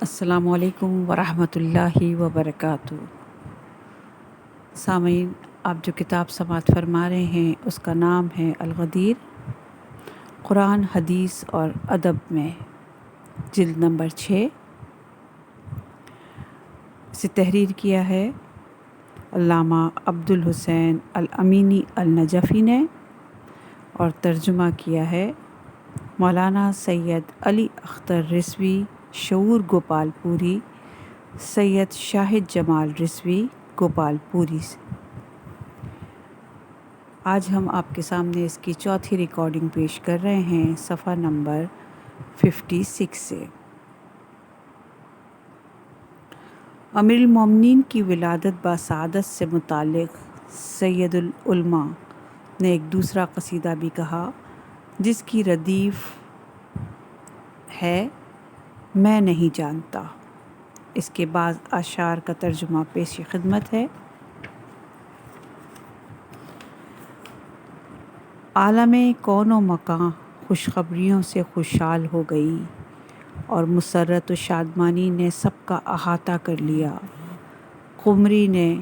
السلام علیکم ورحمۃ اللہ وبرکاتہ۔ سامعین، آپ جو کتاب سماعت فرما رہے ہیں اس کا نام ہے الغدیر، قرآن، حدیث اور ادب میں، جلد نمبر 6۔ اسے تحریر کیا ہے علامہ عبدالحسین الامینی النجفی نے اور ترجمہ کیا ہے مولانا سید علی اختر رضوی شعور گوپال پوری، سید شاہد جمال رضوی گوپال پوری سے۔ آج ہم آپ کے سامنے اس کی چوتھی ریکارڈنگ پیش کر رہے ہیں، صفحہ نمبر 56 سے۔ امیر المومنین کی ولادت بسعادت سے متعلق سید العلماء نے ایک دوسرا قصیدہ بھی کہا، جس کی ردیف ہے میں نہیں جانتا۔ اس کے بعد اشعار کا ترجمہ پیش خدمت ہے۔ عالم کون و مکان خوشخبریوں سے خوشحال ہو گئی اور مسرت و شادمانی نے سب کا احاطہ کر لیا۔ قمری نے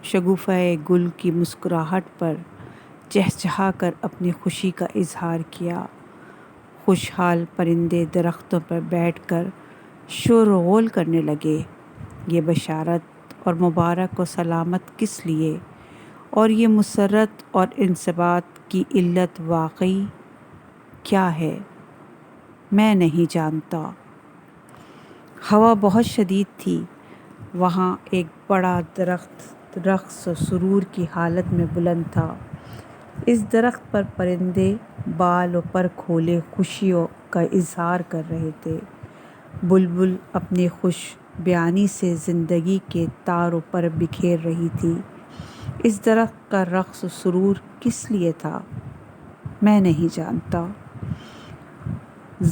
شگوفہ گل کی مسکراہٹ پر چہچہا کر اپنی خوشی کا اظہار کیا۔ خوشحال پرندے درختوں پر بیٹھ کر شور و غول کرنے لگے۔ یہ بشارت اور مبارک و سلامت کس لیے، اور یہ مسرت اور انصبات کی علت واقعی کیا ہے، میں نہیں جانتا۔ ہوا بہت شدید تھی۔ وہاں ایک بڑا درخت رقص و سرور کی حالت میں بلند تھا۔ اس درخت پر پرندے بال و پر کھولے خوشیوں کا اظہار کر رہے تھے۔ بلبل اپنی خوش بیانی سے زندگی کے تار و پر بکھیر رہی تھی۔ اس درخت کا رقص و سرور کس لیے تھا، میں نہیں جانتا۔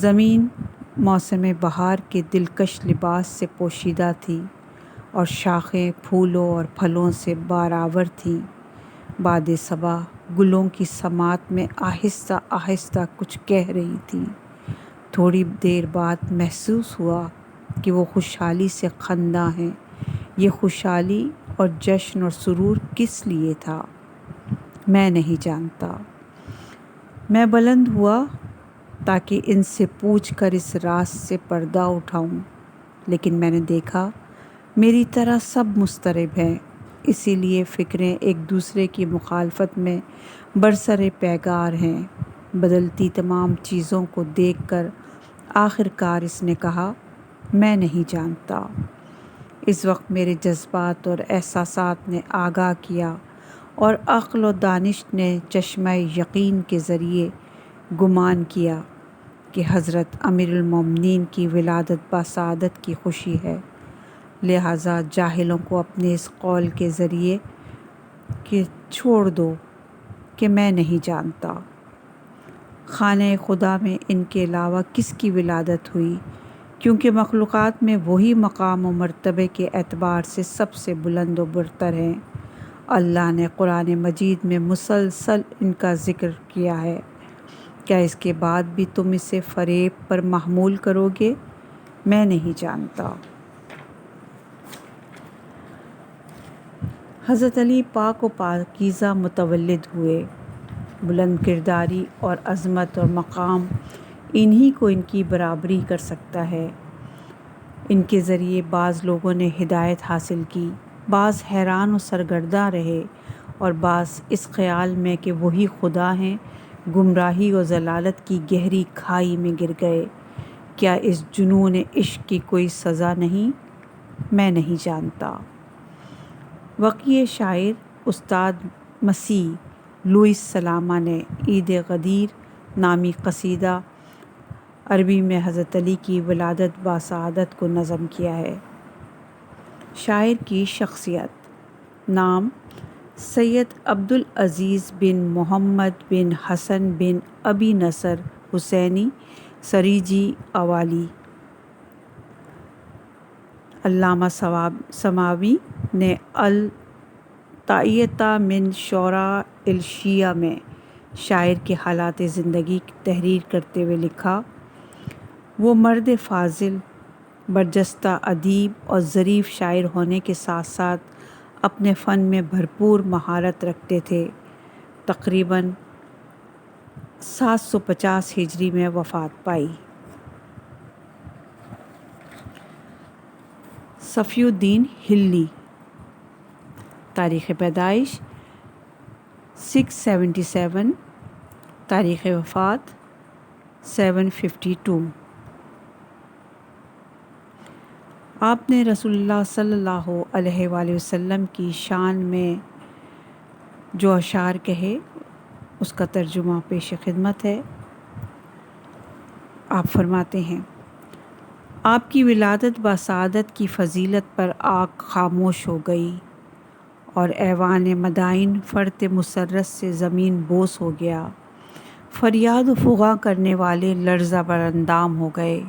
زمین موسم بہار کے دلکش لباس سے پوشیدہ تھی اور شاخیں پھولوں اور پھلوں سے بارآور تھیں۔ باد صبا گلوں کی سماعت میں آہستہ آہستہ کچھ کہہ رہی تھی۔ تھوڑی دیر بعد محسوس ہوا کہ وہ خوشحالی سے خنداں ہیں۔ یہ خوشحالی اور جشن اور سرور کس لیے تھا، میں نہیں جانتا۔ میں بلند ہوا تاکہ ان سے پوچھ کر اس راز سے پردہ اٹھاؤں، لیکن میں نے دیکھا میری طرح سب مضطرب ہیں، اسی لیے فکریں ایک دوسرے کی مخالفت میں برسر پیگار ہیں۔ بدلتی تمام چیزوں کو دیکھ کر آخر کار اس نے کہا، میں نہیں جانتا۔ اس وقت میرے جذبات اور احساسات نے آگاہ کیا اور عقل و دانش نے چشمہ یقین کے ذریعے گمان کیا کہ حضرت امیر المومنین کی ولادت بسعادت کی خوشی ہے۔ لہٰذا جاہلوں کو اپنے اس قول کے ذریعے کہ چھوڑ دو کہ میں نہیں جانتا۔ خانہ خدا میں ان کے علاوہ کس کی ولادت ہوئی، کیونکہ مخلوقات میں وہی مقام و مرتبے کے اعتبار سے سب سے بلند و برتر ہیں۔ اللہ نے قرآن مجید میں مسلسل ان کا ذکر کیا ہے۔ کیا اس کے بعد بھی تم اسے فریب پر محمول کرو گے، میں نہیں جانتا۔ حضرت علی پاک و پاکیزہ متولد ہوئے۔ بلند کرداری اور عظمت اور مقام انہی کو ان کی برابری کر سکتا ہے۔ ان کے ذریعے بعض لوگوں نے ہدایت حاصل کی، بعض حیران و سرگرداں رہے اور بعض اس خیال میں کہ وہی خدا ہیں گمراہی و ضلالت کی گہری کھائی میں گر گئے۔ کیا اس جنون عشق کی کوئی سزا نہیں، میں نہیں جانتا۔ وقیع شاعر استاد مسیح لوئس سلامہ نے عید غدیر نامی قصیدہ عربی میں حضرت علی کی ولادت بسعادت کو نظم کیا ہے۔ شاعر کی شخصیت: نام سید عبدالعزیز بن محمد بن حسن بن ابی نصر حسینی سریجی اوالی۔ علامہ سماوی نے الطائیہ من شعراء الشیعہ میں شاعر کے حالات زندگی کی تحریر کرتے ہوئے لکھا، وہ مرد فاضل برجستہ ادیب اور ظریف شاعر ہونے کے ساتھ ساتھ اپنے فن میں بھرپور مہارت رکھتے تھے۔ تقریباً 750 ہجری میں وفات پائی۔ صفی الدین ہلی، تاریخ پیدائش 677، تاریخ وفات 752۔ آپ نے رسول اللہ صلی اللہ علیہ وآلہ وسلم کی شان میں جو اشعار کہے اس کا ترجمہ پیش خدمت ہے۔ آپ فرماتے ہیں: آپ کی ولادت بسعادت کی فضیلت پر آگ خاموش ہو گئی اور ایوان مدائن فرط مسرت سے زمین بوس ہو گیا۔ فریاد و فغاں کرنے والے لرزہ براندام ہو گئے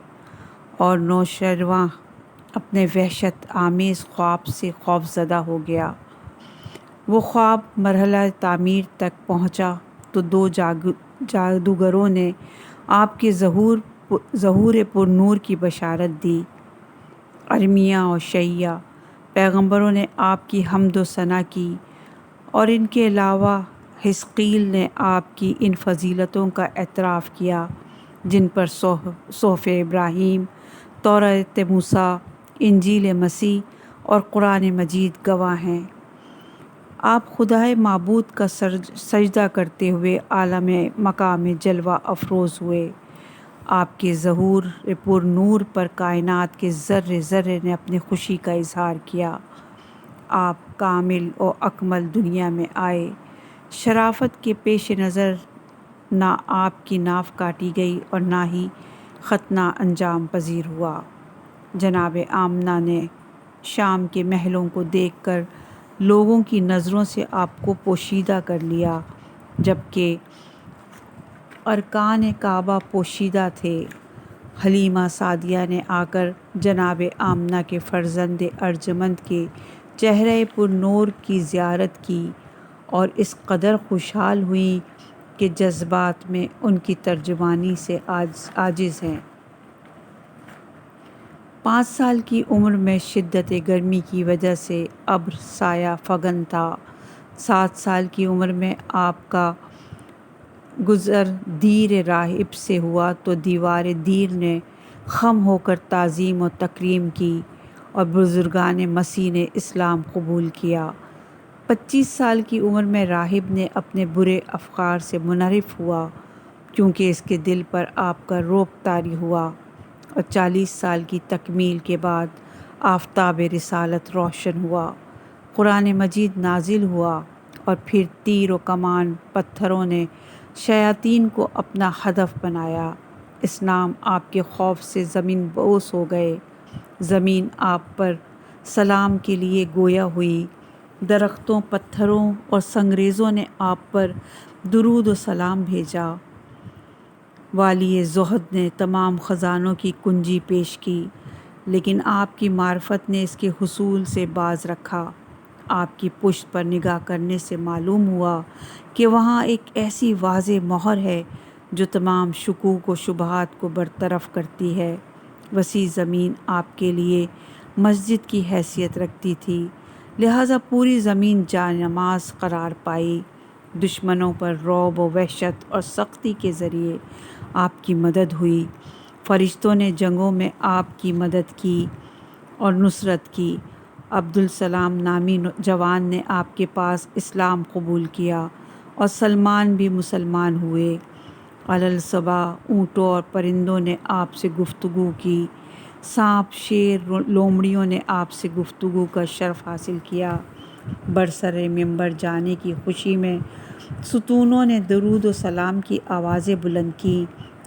اور نوشیروان اپنے وحشت آمیز خواب سے خوف زدہ ہو گیا۔ وہ خواب مرحلہ تعمیر تک پہنچا تو دو جادوگروں نے آپ کے ظہور پر نور کی بشارت دی۔ ارمیہ اور شیعہ پیغمبروں نے آپ کی حمد و ثنا کی اور ان کے علاوہ حزقیل نے آپ کی ان فضیلتوں کا اعتراف کیا جن پر صحف ابراہیم، تورات موسیٰ، انجیل مسیح اور قرآن مجید گواہ ہیں۔ آپ خدائے معبود کا سجدہ کرتے ہوئے عالم مقام جلوہ افروز ہوئے۔ آپ کے ظہور پر نور پر کائنات کے ذرے ذرے نے اپنی خوشی کا اظہار کیا۔ آپ کامل و اکمل دنیا میں آئے۔ شرافت کے پیش نظر نہ آپ کی ناف کاٹی گئی اور نہ ہی ختنہ انجام پذیر ہوا۔ جناب آمنہ نے شام کے محلوں کو دیکھ کر لوگوں کی نظروں سے آپ کو پوشیدہ کر لیا، جبکہ ارکان کعبہ پوشیدہ تھے۔ حلیمہ سعدیہ نے آ کر جناب آمنہ کے فرزند ارجمند کے چہرہ پر نور کی زیارت کی اور اس قدر خوشحال ہوئیں کہ جذبات میں ان کی ترجمانی سے عاجز ہیں۔ 5 سال کی عمر میں شدت گرمی کی وجہ سے ابر سایہ فگن تھا۔ 7 سال کی عمر میں آپ کا گزر دیر راہب سے ہوا تو دیوار دیر نے خم ہو کر تعظیم و تکریم کی اور بزرگان مسیح نے اسلام قبول کیا۔ 25 سال کی عمر میں راہب نے اپنے برے افکار سے منحرف ہوا کیونکہ اس کے دل پر آپ کا رعب طاری ہوا، اور 40 سال کی تکمیل کے بعد آفتاب رسالت روشن ہوا، قرآن مجید نازل ہوا، اور پھر تیر و کمان پتھروں نے شیاطین کو اپنا ہدف بنایا۔ اسلام آپ کے خوف سے زمین بوس ہو گئے، زمین آپ پر سلام کے لیے گویا ہوئی، درختوں، پتھروں اور سنگریزوں نے آپ پر درود و سلام بھیجا۔ والی زہد نے تمام خزانوں کی کنجی پیش کی، لیکن آپ کی معرفت نے اس کے حصول سے باز رکھا۔ آپ کی پشت پر نگاہ کرنے سے معلوم ہوا کہ وہاں ایک ایسی واضح مہر ہے جو تمام شکوک و شبہات کو برطرف کرتی ہے۔ وسیع زمین آپ کے لیے مسجد کی حیثیت رکھتی تھی، لہٰذا پوری زمین جانماز قرار پائی۔ دشمنوں پر رعب و وحشت اور سختی کے ذریعے آپ کی مدد ہوئی۔ فرشتوں نے جنگوں میں آپ کی مدد کی اور نصرت کی۔ عبدالسلام نامی جوان نے آپ کے پاس اسلام قبول کیا اور سلمان بھی مسلمان ہوئے۔ الصبا اونٹوں اور پرندوں نے آپ سے گفتگو کی، سانپ، شیر، لومڑیوں نے آپ سے گفتگو کا شرف حاصل کیا۔ برسر منبر جانے کی خوشی میں ستونوں نے درود و سلام کی آوازیں بلند کی،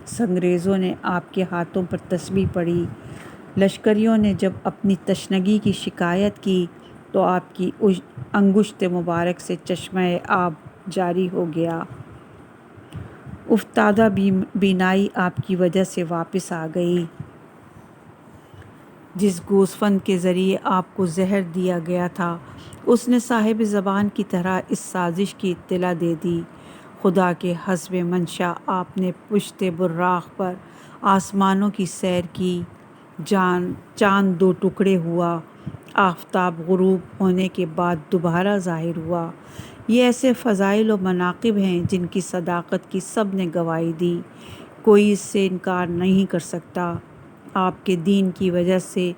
سنگریزوں نے آپ کے ہاتھوں پر تسبیح پڑھی، لشکریوں نے جب اپنی تشنگی کی شکایت کی تو آپ کی انگشت مبارک سے چشمہ آب جاری ہو گیا۔ افتادہ بینائی آپ کی وجہ سے واپس آ گئی۔ جس گوسفند کے ذریعے آپ کو زہر دیا گیا تھا اس نے صاحب زبان کی طرح اس سازش کی اطلاع دے دی۔ خدا کے حسب منشا آپ نے پشت براق پر آسمانوں کی سیر کی چاند دو ٹکڑے ہوا، آفتاب غروب ہونے کے بعد دوبارہ ظاہر ہوا۔ یہ ایسے فضائل و مناقب ہیں جن کی صداقت کی سب نے گواہی دی، کوئی اس سے انکار نہیں کر سکتا۔ آپ کے دین کی وجہ سے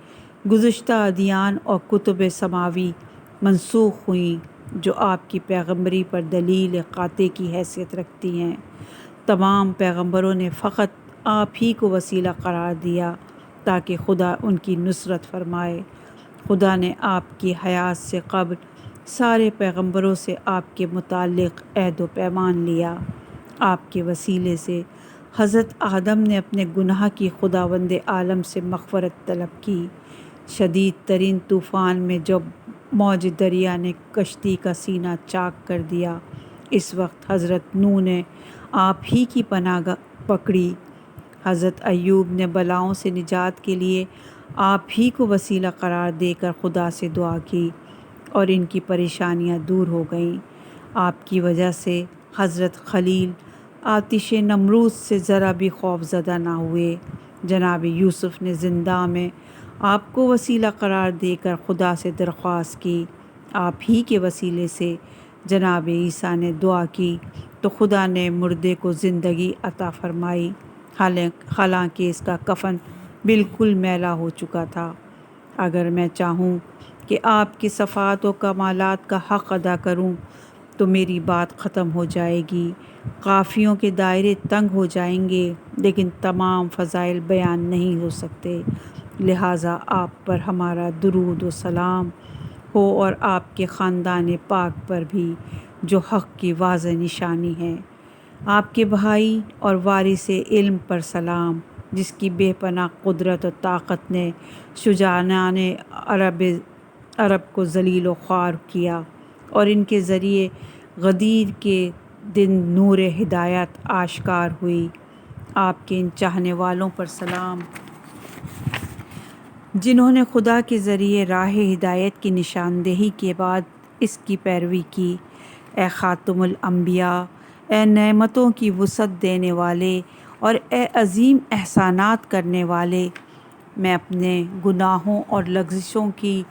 گزشتہ ادیان اور کتب سماوی منسوخ ہوئیں جو آپ کی پیغمبری پر دلیل قاطع کی حیثیت رکھتی ہیں۔ تمام پیغمبروں نے فقط آپ ہی کو وسیلہ قرار دیا تاکہ خدا ان کی نصرت فرمائے۔ خدا نے آپ کی حیات سے قبل سارے پیغمبروں سے آپ کے متعلق عہد و پیمان لیا۔ آپ کے وسیلے سے حضرت آدم نے اپنے گناہ کی خداوند عالم سے مغفرت طلب کی۔ شدید ترین طوفان میں جب موج دریا نے کشتی کا سینہ چاک کر دیا، اس وقت حضرت نوح نے آپ ہی کی پناہ پکڑی۔ حضرت ایوب نے بلاؤں سے نجات کے لیے آپ ہی کو وسیلہ قرار دے کر خدا سے دعا کی اور ان کی پریشانیاں دور ہو گئیں۔ آپ کی وجہ سے حضرت خلیل آتش نمرود سے ذرا بھی خوف زدہ نہ ہوئے۔ جناب یوسف نے زنداں میں آپ کو وسیلہ قرار دے کر خدا سے درخواست کی۔ آپ ہی کے وسیلے سے جناب عیسیٰ نے دعا کی تو خدا نے مردے کو زندگی عطا فرمائی، حالانکہ اس کا کفن بالکل میلا ہو چکا تھا۔ اگر میں چاہوں کہ آپ کی صفات و کمالات کا حق ادا کروں تو میری بات ختم ہو جائے گی، قافیوں کے دائرے تنگ ہو جائیں گے، لیکن تمام فضائل بیان نہیں ہو سکتے۔ لہٰذا آپ پر ہمارا درود و سلام ہو اور آپ کے خاندان پاک پر بھی، جو حق کی واضح نشانی ہے۔ آپ کے بھائی اور وارث علم پر سلام، جس کی بے پناہ قدرت و طاقت نے شجاعانہ عرب کو ذلیل و خوار کیا اور ان کے ذریعے غدیر کے دن نور ہدایت آشکار ہوئی۔ آپ کے ان چاہنے والوں پر سلام جنہوں نے خدا کے ذریعے راہ ہدایت کی نشاندہی کے بعد اس کی پیروی کی۔ اے خاتم الانبیاء، اے نعمتوں کی وسعت دینے والے اور اے عظیم احسانات کرنے والے، میں اپنے گناہوں اور لغزشوں کی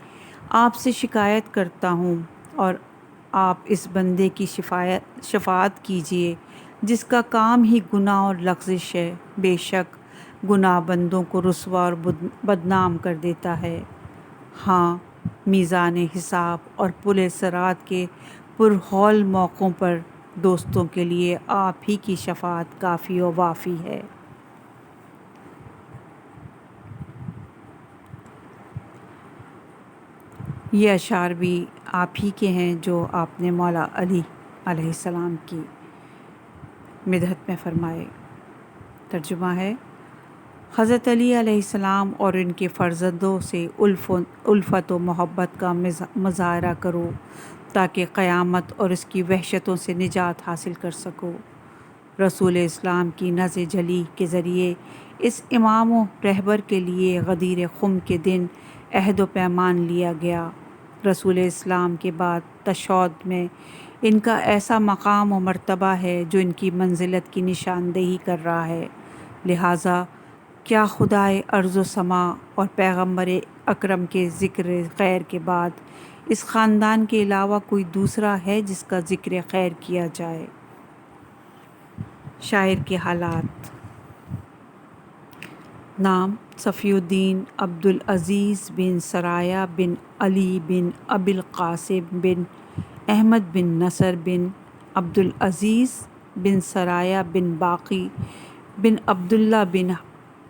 آپ سے شکایت کرتا ہوں اور آپ اس بندے کی شفاعت کیجیے جس کا کام ہی گناہ اور لغزش ہے۔ بے شک گناہ بندوں کو رسوا اور بدنام کر دیتا ہے۔ ہاں، میزان حساب اور پل صراط کے پرہول موقعوں پر دوستوں کے لیے آپ ہی کی شفاعت کافی و وافی ہے۔ یہ اشعار بھی آپ ہی کے ہیں جو آپ نے مولا علی علیہ السلام کی مدحت میں فرمائے۔ ترجمہ ہے: حضرت علی علیہ السلام اور ان کے فرزندوں سے الفت و محبت کا مظاہرہ کرو تاکہ قیامت اور اس کی وحشتوں سے نجات حاصل کر سکو۔ رسول اسلام کی نظر جلی کے ذریعے اس امام و رہبر کے لیے غدیر خم کے دن عہد و پیمان لیا گیا۔ رسول اسلام کے بعد تشہد میں ان کا ایسا مقام و مرتبہ ہے جو ان کی منزلت کی نشاندہی کر رہا ہے۔ لہٰذا کیا خدائے ارض و سما اور پیغمبر اکرم کے ذکر خیر کے بعد اس خاندان کے علاوہ کوئی دوسرا ہے جس کا ذکر خیر کیا جائے؟ شاعر کے حالات: نام: صفی الدین عبدالعزیز بن سرایہ بن علی بن ابی القاسم بن احمد بن نصر بن عبدالعزیز بن سرایہ بن باقی بن عبداللہ بن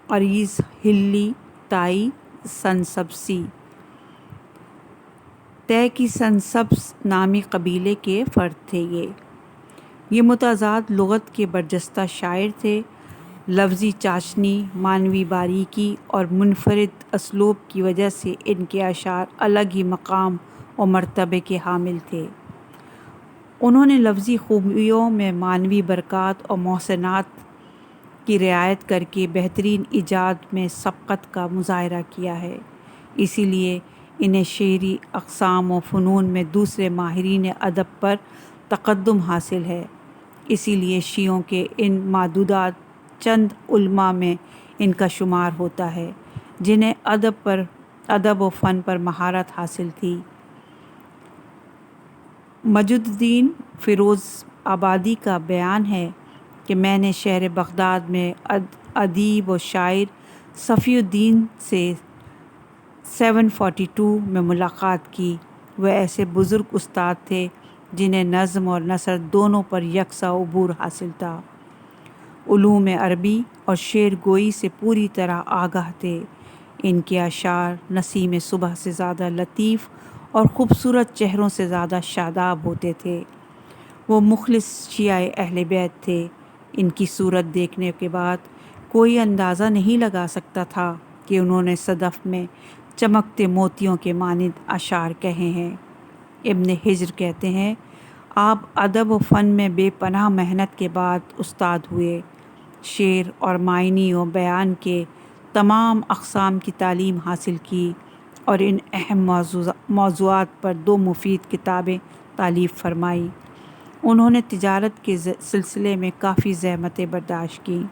عریض ہلی تائی سنسبسی طے کی سنسبس نامی قبیلے کے فرد تھے۔ یہ متضاد لغت کے برجستہ شاعر تھے۔ لفظی چاشنی، معنوی باریکی اور منفرد اسلوب کی وجہ سے ان کے اشعار الگ ہی مقام و مرتبے کے حامل تھے۔ انہوں نے لفظی خوبیوں میں معنوی برکات اور محسنات کی رعایت کر کے بہترین ایجاد میں سبقت کا مظاہرہ کیا ہے۔ اسی لیے انہیں شعری اقسام و فنون میں دوسرے ماہرین ادب پر تقدم حاصل ہے۔ اسی لیے شیعوں کے ان معدودات چند علماء میں ان کا شمار ہوتا ہے۔ جنہیں ادب و فن پر مہارت حاصل تھی۔ مجد الدین فیروز آبادی کا بیان ہے کہ میں نے شہر بغداد میں ادیب و شاعر صفی الدین سے 742 میں ملاقات کی۔ وہ ایسے بزرگ استاد تھے جنہیں نظم اور نثر دونوں پر یکساں عبور حاصل تھا۔ علوم عربی اور شعر گوئی سے پوری طرح آگاہ تھے۔ ان کے اشعار نسیم صبح سے زیادہ لطیف اور خوبصورت چہروں سے زیادہ شاداب ہوتے تھے۔ وہ مخلص شیعہ اہل بیت تھے۔ ان کی صورت دیکھنے کے بعد کوئی اندازہ نہیں لگا سکتا تھا کہ انہوں نے صدف میں چمکتے موتیوں کے مانند اشعار کہے ہیں۔ ابن حجر کہتے ہیں، آپ ادب و فن میں بے پناہ محنت کے بعد استاد ہوئے۔ شعر اور معنی و بیان کے تمام اقسام کی تعلیم حاصل کی اور ان اہم موضوعات پر 2 مفید کتابیں تالیف فرمائی۔ انہوں نے تجارت کے سلسلے میں کافی زحمتیں برداشت کیں،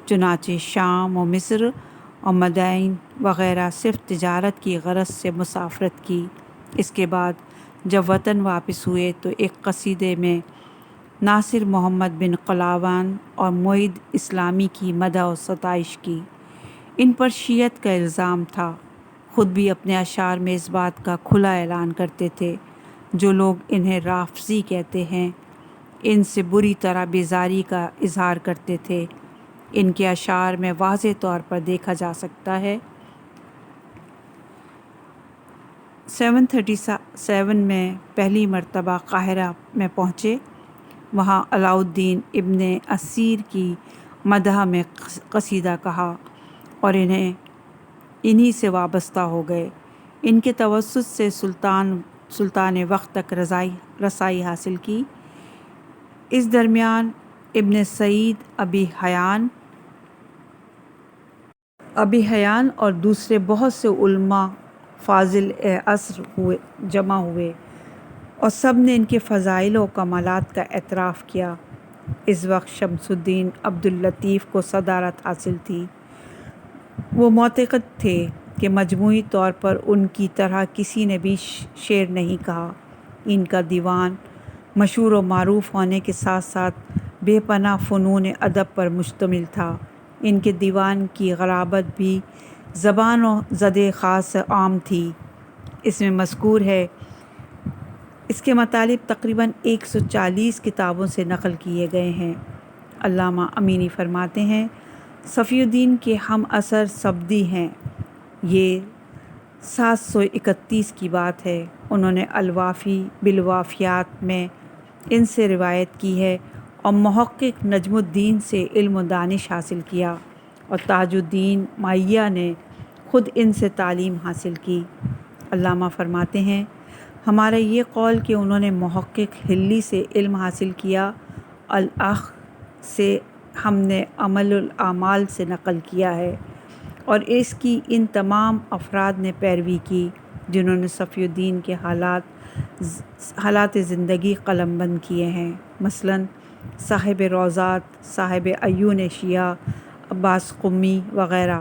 چنانچہ شام و مصر اور مدائن وغیرہ صرف تجارت کی غرض سے مسافرت کی۔ اس کے بعد جب وطن واپس ہوئے تو ایک قصیدے میں ناصر محمد بن قلاوون اور معید اسلامی کی مدح و ستائش کی۔ ان پر شیعت کا الزام تھا۔ خود بھی اپنے اشعار میں اس بات کا کھلا اعلان کرتے تھے۔ جو لوگ انہیں رافضی کہتے ہیں، ان سے بری طرح بیزاری کا اظہار کرتے تھے۔ ان کے اشعار میں واضح طور پر دیکھا جا سکتا ہے 737 میں پہلی مرتبہ قاہرہ میں پہنچے، وہاں علاء الدین ابن اسیر کی مدح میں قصیدہ کہا اور انہی سے وابستہ ہو گئے۔ ان کے توسط سے سلطان وقت تک رسائی حاصل کی۔ اس درمیان ابن سعید ابی حیان اور دوسرے بہت سے علماء فاضل عصر جمع ہوئے اور سب نے ان کے فضائل و کمالات کا اعتراف کیا۔ اس وقت شمس الدین عبد اللطیف کو صدارت حاصل تھی۔ وہ معتقد تھے کہ مجموعی طور پر ان کی طرح کسی نے بھی شعر نہیں کہا۔ ان کا دیوان مشہور و معروف ہونے کے ساتھ ساتھ بے پناہ فنون ادب پر مشتمل تھا۔ ان کے دیوان کی غرابت بھی زبان و زد خاص عام تھی۔ اس میں مذکور ہے، اس کے مطالب تقریباً 140 کتابوں سے نقل کیے گئے ہیں۔ علامہ امینی فرماتے ہیں، صفی الدین کے ہم عصر سبدی ہیں۔ یہ 731 کی بات ہے۔ انہوں نے الوافی بالوافیات میں ان سے روایت کی ہے اور محقق نجم الدین سے علم و دانش حاصل کیا، اور تاج الدین مائیہ نے خود ان سے تعلیم حاصل کی۔ علامہ فرماتے ہیں، ہمارا یہ قول کہ انہوں نے محقق حلی سے علم حاصل کیا، الاخ سے ہم نے عمل الاعمال سے نقل کیا ہے، اور اس کی ان تمام افراد نے پیروی کی جنہوں نے صفی الدین کے حالات زندگی قلم بند کیے ہیں، مثلاً صاحب روضات، صاحب عیون شیعہ، عباس قمی وغیرہ۔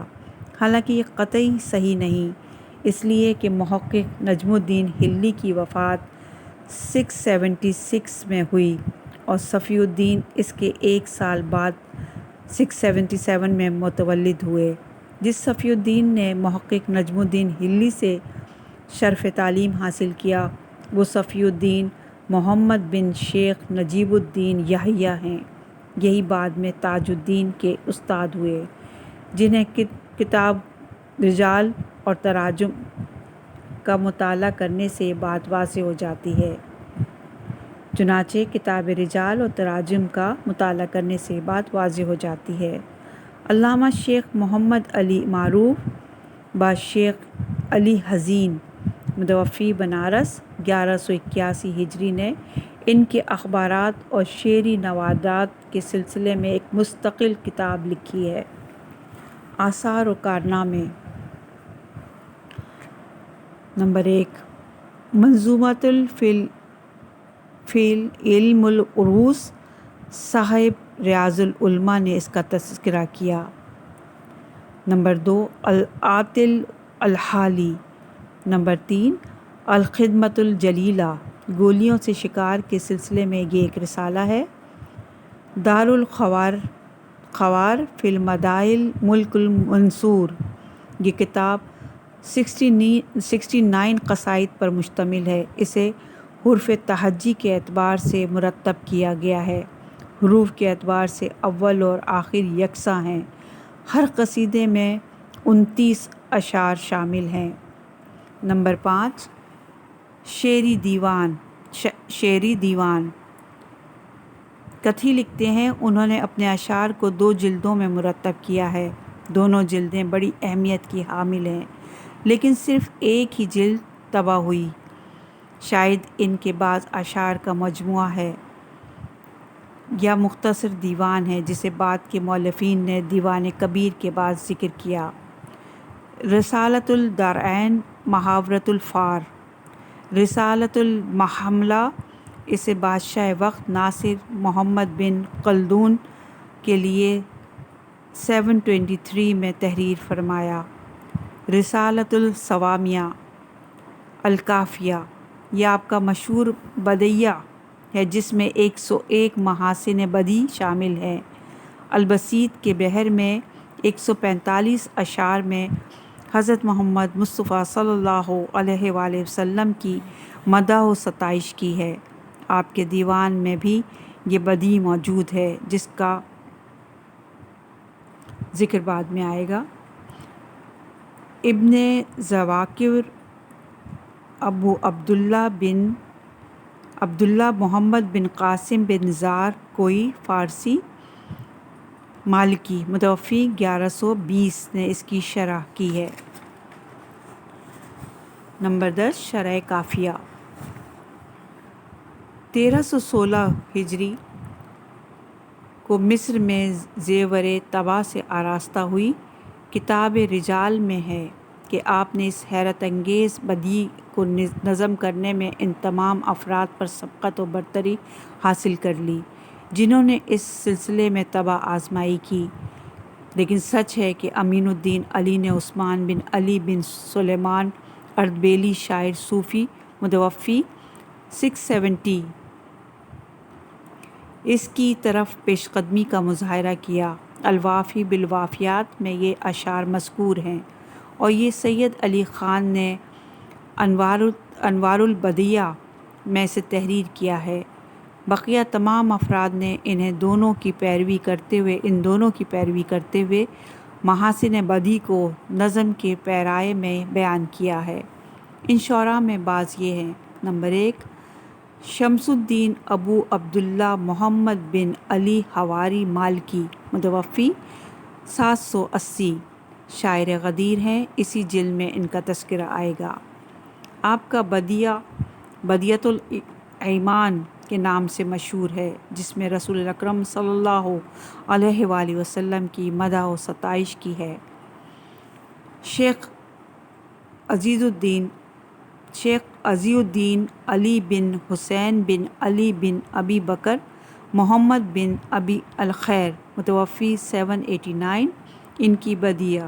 حالانکہ یہ قطعی صحیح نہیں، اس لیے کہ محقق نجم الدین حلی کی وفات 676 میں ہوئی اور صفی الدین اس کے 1 سال بعد 677 میں متولد ہوئے۔ جس صفی الدین نے محقق نجم الدین حلی سے شرف تعلیم حاصل کیا، وہ صفی الدین محمد بن شیخ نجیب الدین یحییٰ ہیں۔ یہی بعد میں تاج الدین کے استاد ہوئے، جنہیں کتاب رجال اور تراجم کا مطالعہ کرنے سے یہ بات واضح ہو جاتی ہے۔ چنانچہ کتاب رجال اور تراجم کا مطالعہ کرنے سے یہ بات واضح ہو جاتی ہے۔ علامہ شیخ محمد علی معروف با شیخ علی حزین متوفی بنارس 1181 ہجری نے ان کے اخبارات اور شعری نوادرات کے سلسلے میں ایک مستقل کتاب لکھی ہے۔ آثار و کارنامے: نمبر 1، منظومۃ فی علم العروض، صاحب ریاض العلماء نے اس کا تذکرہ کیا۔ نمبر 2 العاطل الحالی، نمبر 3 الخدمت الجلیلہ، گولیوں سے شکار کے سلسلے میں یہ ایک رسالہ ہے۔ دار الخوار فی المدائل ملک المنصور، یہ کتاب 69 قصائد پر مشتمل ہے۔ اسے حروف تہجی کے اعتبار سے مرتب کیا گیا ہے۔ حروف کے اعتبار سے اول اور آخر یکساں ہیں۔ ہر قصیدے میں 29 اشعار شامل ہیں۔ نمبر 5 شعری دیوان، کتھی لکھتے ہیں انہوں نے اپنے اشعار کو 2 جلدوں میں مرتب کیا ہے۔ دونوں جلدیں بڑی اہمیت کی حامل ہیں، لیکن صرف ایک ہی جلد طبع ہوئی۔ شاید ان کے بعض اشعار کا مجموعہ ہے یا مختصر دیوان ہے، جسے بعد کے مؤلفین نے دیوان کبیر کے بعد ذکر کیا۔ رسالۃ الدارین محاورۃ الفار، رسالۃ المحملہ، اسے بادشاہ وقت ناصر محمد بن خلدون کے لیے 723 میں تحریر فرمایا۔ رسالۃ السوامیہ الکافیہ، یہ آپ کا مشہور بدیع ہے جس میں 101 محاسن بدیع شامل ہیں۔ البسیط کے بحر میں 145 اشعار میں حضرت محمد مصطفیٰ صلی اللہ علیہ وآلہ وسلم کی مدح و ستائش کی ہے۔ آپ کے دیوان میں بھی یہ بدیع موجود ہے جس کا ذکر بعد میں آئے گا۔ ابن زواکر ابو عبداللہ محمد بن قاسم بن زار کوئی فارسی مالکی متوفی 1120 نے اس کی شرح کی ہے۔ نمبر 10 شرح کافیہ، 1316 ہجری کو مصر میں زیور طبع سے آراستہ ہوئی۔ کتاب رجال میں ہے کہ آپ نے اس حیرت انگیز بدیع کو نظم کرنے میں ان تمام افراد پر سبقت و برتری حاصل کر لی جنہوں نے اس سلسلے میں طبع آزمائی کی، لیکن سچ ہے کہ امین الدین علی نے عثمان بن علی بن سلیمان اردبیلی شاعر صوفی متوفی 670 اس کی طرف پیش قدمی کا مظاہرہ کیا۔ الوافی بالوافیات میں یہ اشعار مذکور ہیں اور یہ سید علی خان نے انوار البدیع میں سے تحریر کیا ہے۔ بقیہ تمام افراد نے ان دونوں کی پیروی کرتے ہوئے محاسن بدیع کو نظم کے پیرائے میں بیان کیا ہے۔ ان شعراء میں بعض یہ ہیں۔ نمبر 1 شمس الدین ابو عبداللہ محمد بن علی حواری مالکی متوفی 780 شاعر غدیر ہیں۔ اسی جلد میں ان کا تذکرہ آئے گا۔ آپ کا بدیعۃ الایمان کے نام سے مشہور ہے، جس میں رسول اکرم صلی اللہ علیہ وآلہ وسلم کی مدح و ستائش کی ہے۔ شیخ عزی الدین علی بن حسین بن علی بن ابی بکر محمد بن ابی الخیر متوفی 789 ان کی بدیع